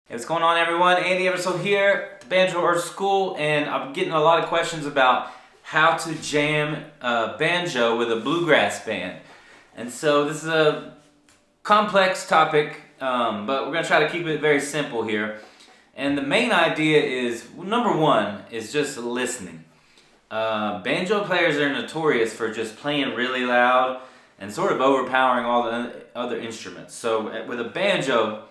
Hey, what's going on, everyone? Andy Eversole here at the Banjo Earth School, and I'm getting a lot of questions about how to jam banjo with a bluegrass band. And so this is a complex topic, but we're going to try to keep it very simple here. And the main idea is, number one, is just listening. Banjo players are notorious for just playing really loud and sort of overpowering all the other instruments. So with a banjo,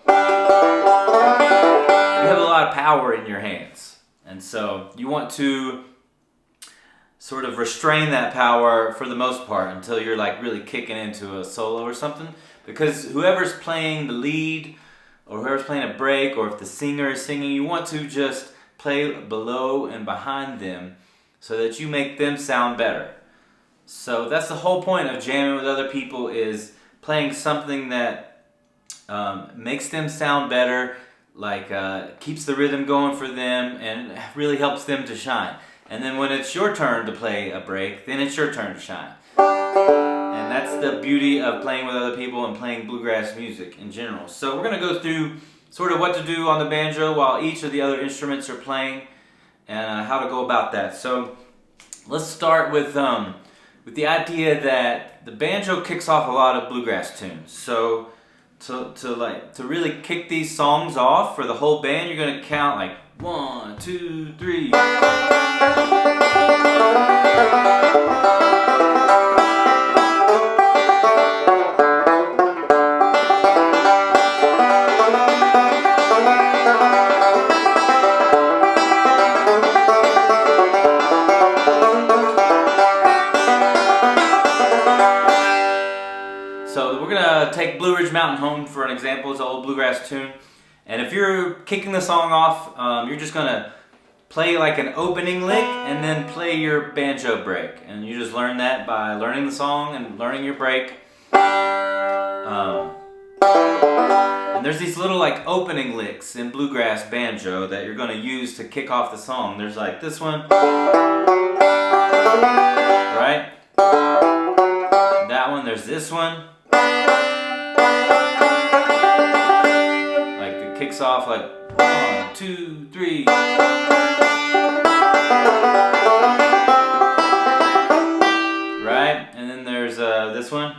you have a lot of power in your hands. And so you want to sort of restrain that power for the most part until you're like really kicking into a solo or something. Because whoever's playing the lead or whoever's playing a break, or if the singer is singing, you want to just play below and behind them so that you make them sound better. So that's the whole point of jamming with other people, is playing something that makes them sound better, like keeps the rhythm going for them and really helps them to shine. And then when it's your turn to play a break, then it's your turn to shine. And that's the beauty of playing with other people and playing bluegrass music in general. So we're going to go through sort of what to do on the banjo while each of the other instruments are playing, and how to go about that. So let's start with the idea that the banjo kicks off a lot of bluegrass tunes. So to really kick these songs off for the whole band, you're going to count like 1, 2, 3. So we're going to take Blue Ridge Mountain Home for an example. It's an old bluegrass tune. And if you're kicking the song off, you're just going to play like an opening lick and then play your banjo break. And you just learn that by learning the song and learning your break. And there's these little like opening licks in bluegrass banjo that you're going to use to kick off the song. There's like this one, right? That one, there's this one. Like it kicks off like 1, 2, 3. Right? And then there's this one.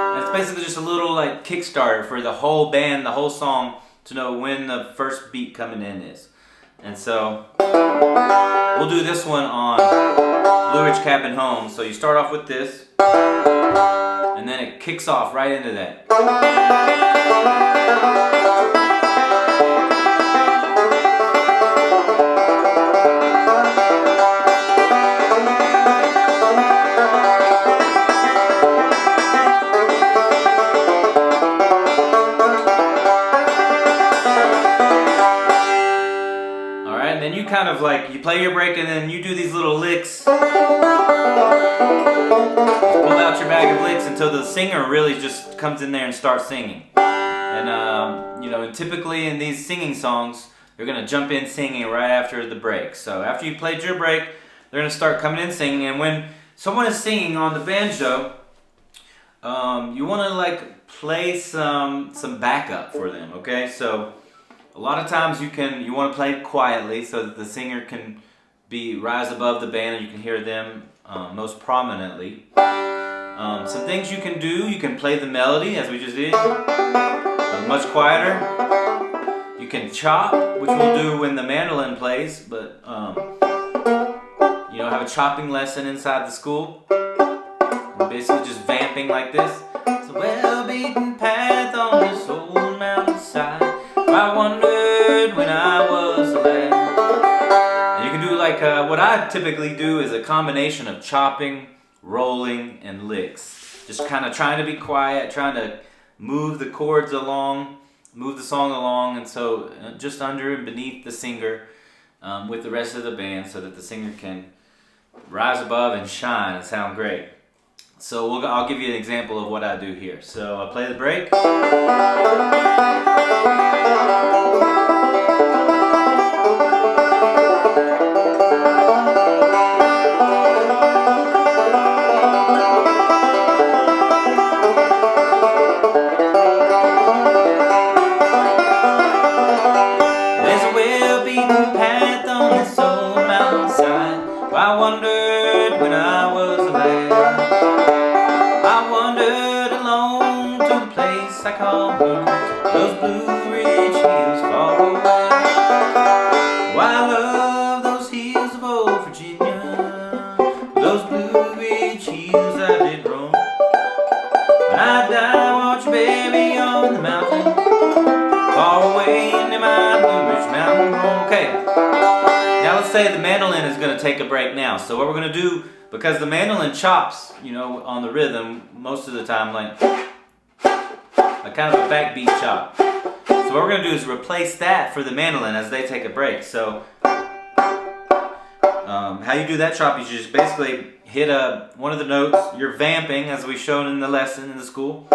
And it's basically just a little like kickstarter for the whole band, the whole song, to know when the first beat coming in is. And so we'll do this one on Blue Ridge Cabin Home. So you start off with this, and then it kicks off right into that. And then you kind of like, you play your break and then you do these little licks. Pull out your bag of licks until the singer really just comes in there and starts singing. And and typically in these singing songs, they're going to jump in singing right after the break. So after you played your break, they're going to start coming in singing. And when someone is singing on the banjo, you want to like play some backup for them, okay? So a lot of times you want to play quietly so that the singer can rise above the band and you can hear them most prominently. Some things you can do: you can play the melody as we just did, but much quieter. You can chop, which we'll do when the mandolin plays, but have a chopping lesson inside the school. We're basically just vamping like this. It's a well-beaten path on this old mountainside. I wondered when I was a lad. And you can do like what I typically do is a combination of chopping, rolling, and licks. Just kind of trying to be quiet, trying to move the chords along, move the song along, and so just under and beneath the singer with the rest of the band, so that the singer can rise above and shine and sound great. So I'll give you an example of what I do here. So I'll play the break. call home. Those Blue Ridge hills far away. Oh, I love those hills of old Virginia. Those Blue Ridge hills I did roam. When I die, I want you, baby, on the mountain, far away into my Blue Ridge mountain home. Okay, now let's say the mandolin is going to take a break now. So what we're going to do, because the mandolin chops, you know, on the rhythm most of the time, like kind of a backbeat chop. So what we're going to do is replace that for the mandolin as they take a break. So how you do that chop, you just basically hit one of the notes. You're vamping, as we've shown in the lesson in the school.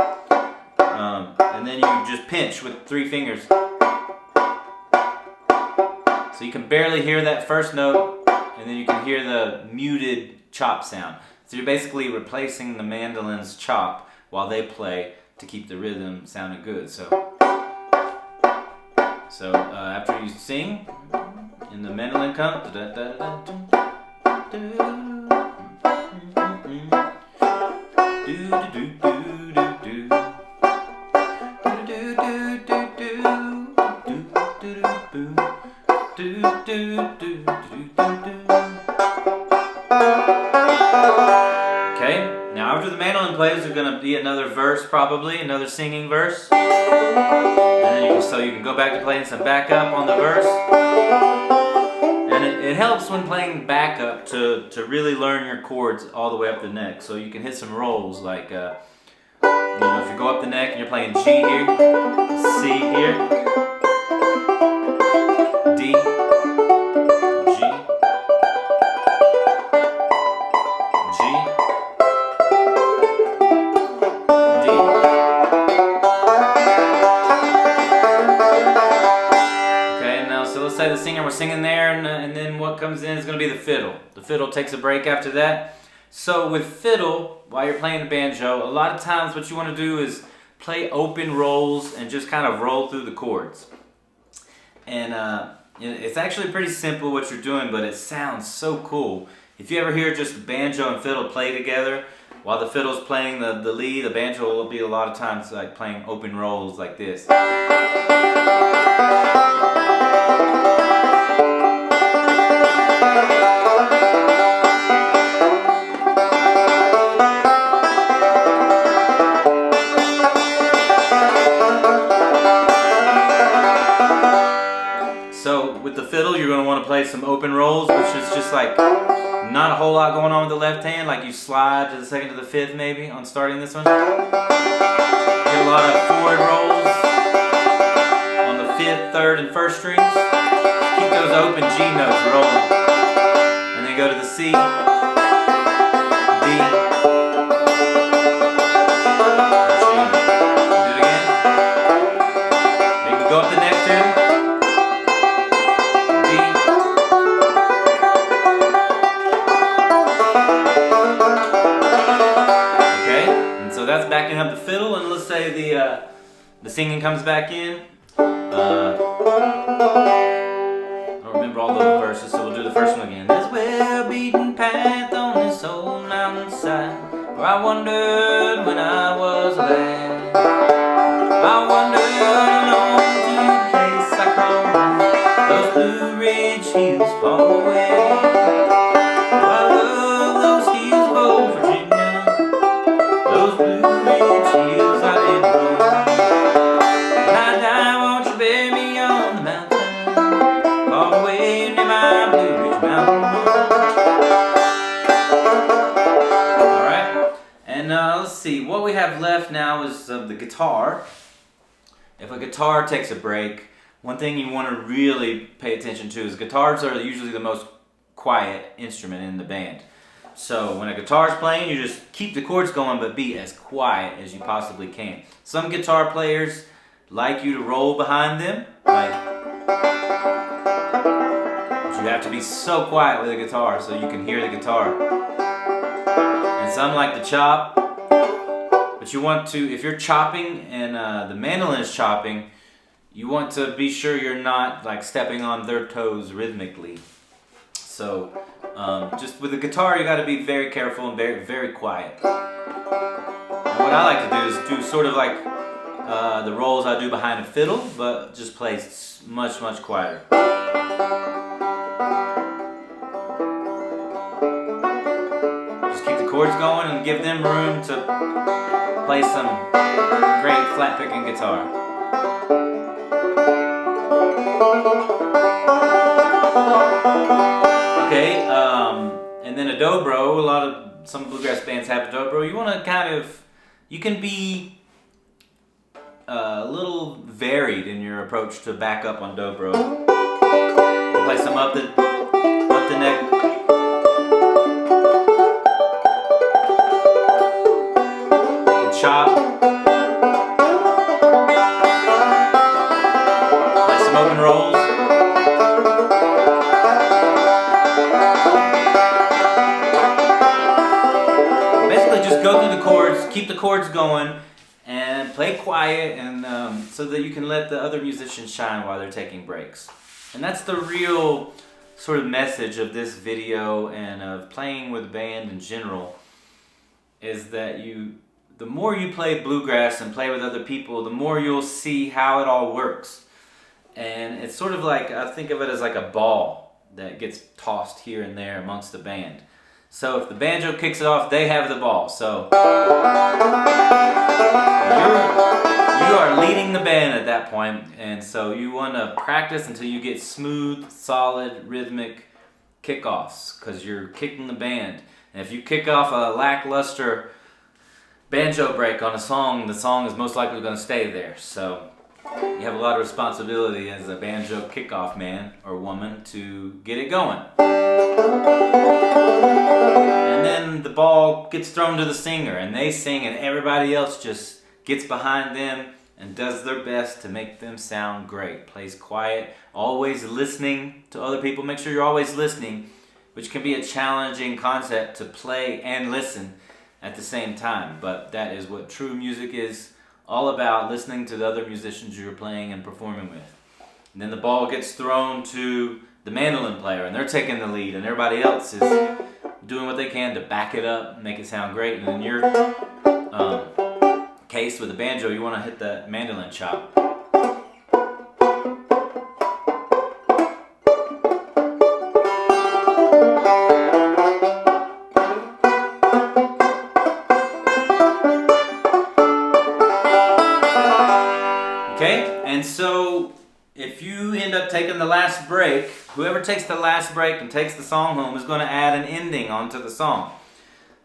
And then you just pinch with 3 fingers. So you can barely hear that first note, and then you can hear the muted chop sound. So you're basically replacing the mandolin's chop while they play to keep the rhythm sounding good. So after you sing, and the mandolin comes, okay, now after the mandolin plays, there's going to be another verse, probably another singing verse, and then you can go back to playing some backup on the verse. And it helps when playing backup to really learn your chords all the way up the neck, so you can hit some rolls like you know, if you go up the neck and you're playing G here, C here, D, G, G, D. Okay, now so let's say the singer was singing there, and then what comes in is going to be the fiddle. The fiddle takes a break after that. So with fiddle, while you're playing the banjo, a lot of times what you want to do is play open rolls and just kind of roll through the chords. And it's actually pretty simple what you're doing, but it sounds so cool. If you ever hear just the banjo and fiddle play together, while the fiddle's playing the lead, the banjo will be a lot of times like playing open rolls like this. So with the fiddle, you're going to want to play some open rolls, which is just like not a whole lot going on with the left hand. Like you slide to the 2nd to the 5th maybe on starting this one. Get a lot of forward rolls on the 5th, 3rd, and 1st strings. Keep those open G notes rolling. And then go to the C, D, G. Do it again. You can go up the neck too. That's backing up the fiddle, and let's say the singing comes back in. I don't remember all the verses, so we'll do the first one again. There's a well-beaten path on this old mountainside, where I wandered when I was a lad. I wandered alone to the place I call home, those Blue Ridge hills far away. Oh, I love those hills of old Virginia, those Blue Ridge hills I did roam. When I die, won't you bury me on the mountain, far away near my Blue Ridge mountain home. Alright, and let's see, what we have left now is the guitar. If a guitar takes a break, one thing you want to really pay attention to is guitars are usually the most quiet instrument in the band. So when a guitar's playing, you just keep the chords going, but be as quiet as you possibly can. Some guitar players like you to roll behind them, but you have to be so quiet with a guitar so you can hear the guitar. And some like to chop, but you want to, if you're chopping and the mandolin is chopping, you want to be sure you're not like stepping on their toes rhythmically. So just with the guitar, you got to be very careful and very, very quiet. And what I like to do is do sort of like the rolls I do behind a fiddle, but just plays much, much quieter. Just keep the chords going and give them room to play some great flat picking guitar. Okay, and then a dobro. Some bluegrass bands have a dobro. You want to you can be a little varied in your approach to back up on dobro. You play some up the neck. You can chop. Play some open rolls. Just go through the chords, keep the chords going, and play quiet, and so that you can let the other musicians shine while they're taking breaks. And that's the real sort of message of this video and of playing with a band in general, is that the more you play bluegrass and play with other people, the more you'll see how it all works. And it's sort of like, I think of it as like a ball that gets tossed here and there amongst the band. So if the banjo kicks it off, they have the ball. So you are leading the band at that point, and so you want to practice until you get smooth, solid, rhythmic kickoffs, because you're kicking the band. And if you kick off a lackluster banjo break on a song, the song is most likely going to stay there. So you have a lot of responsibility as a banjo kickoff man or woman to get it going. And then the ball gets thrown to the singer, and they sing, and everybody else just gets behind them and does their best to make them sound great. Plays quiet, always listening to other people. Make sure you're always listening, which can be a challenging concept to play and listen at the same time. But that is what true music is all about, listening to the other musicians you're playing and performing with. And then the ball gets thrown to the mandolin player, and they're taking the lead, and everybody else is doing what they can to back it up, make it sound great. And in your case with the banjo, you want to hit the mandolin chop. Okay, and so if you end up taking the last break, whoever takes the last break and takes the song home is going to add an ending onto the song.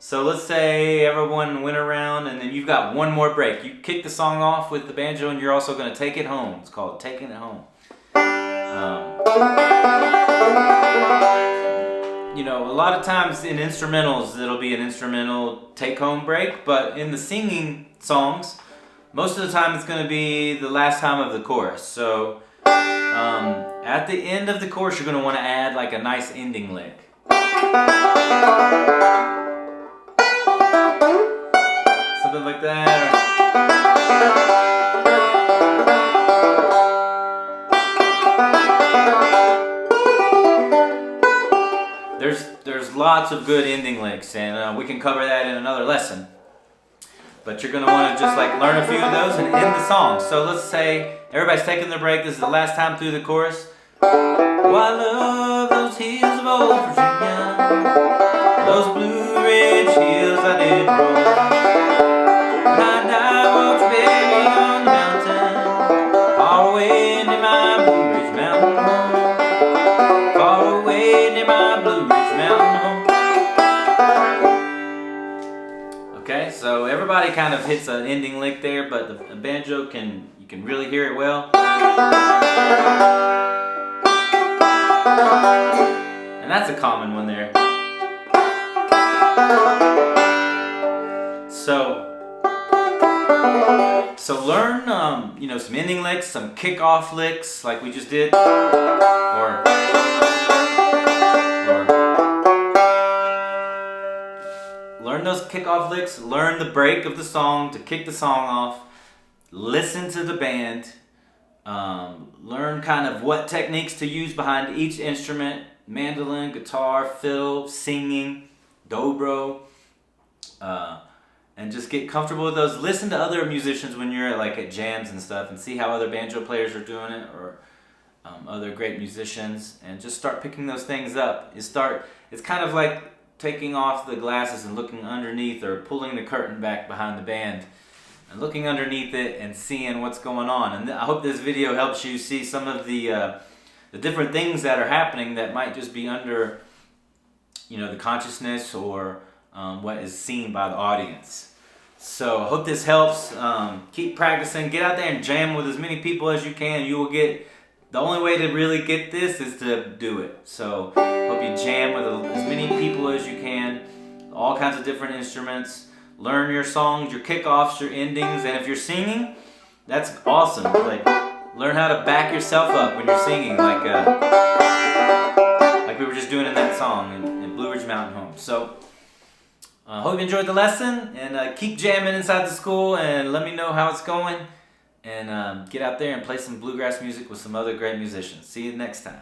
So let's say everyone went around and then you've got one more break. You kick the song off with the banjo and you're also going to take it home. It's called taking it home. You know, a lot of times in instrumentals it'll be an instrumental take-home break, but in the singing songs, most of the time it's going to be the last time of the chorus. So at the end of the chorus, you're going to want to add like a nice ending lick. Something like that. There's lots of good ending licks, and we can cover that in another lesson. But you're going to want to just like learn a few of those and end the song. So let's say everybody's taking their break. This is the last time through the chorus. Oh, I love those hills of old Virginia, those Blue Ridge hills I did roll. When I die, won't you bury me on the mountain, far away near my Blue Ridge mountain home, far away near my Blue Ridge mountain home. Okay, so everybody kind of hits an ending lick there, but the banjo you can really hear it well. And that's a common one there. So learn you know, some ending licks, some kickoff licks like we just did, or learn those kickoff licks, learn the break of the song to kick the song off, listen to the band, learn kind of what techniques to use behind each instrument, mandolin, guitar, fiddle, singing, dobro, and just get comfortable with those. Listen to other musicians when you're at jams and stuff, and see how other banjo players are doing it, or other great musicians, and just start picking those things up. It's kind of like taking off the glasses and looking underneath, or pulling the curtain back behind the band and looking underneath it and seeing what's going on. And I hope this video helps you see some of the different things that are happening that might just be under the consciousness, or what is seen by the audience. So I hope this helps. Keep practicing. Get out there and jam with as many people as you can. You will get. The only way to really get this is to do it. So hope you jam with as many people as you can. All kinds of different instruments. Learn your songs, your kickoffs, your endings, and if you're singing, that's awesome. Learn how to back yourself up when you're singing, like we were just doing in that song in Blue Ridge Mountain Home. So hope you enjoyed the lesson, and keep jamming inside the school, and let me know how it's going, and get out there and play some bluegrass music with some other great musicians. See you next time.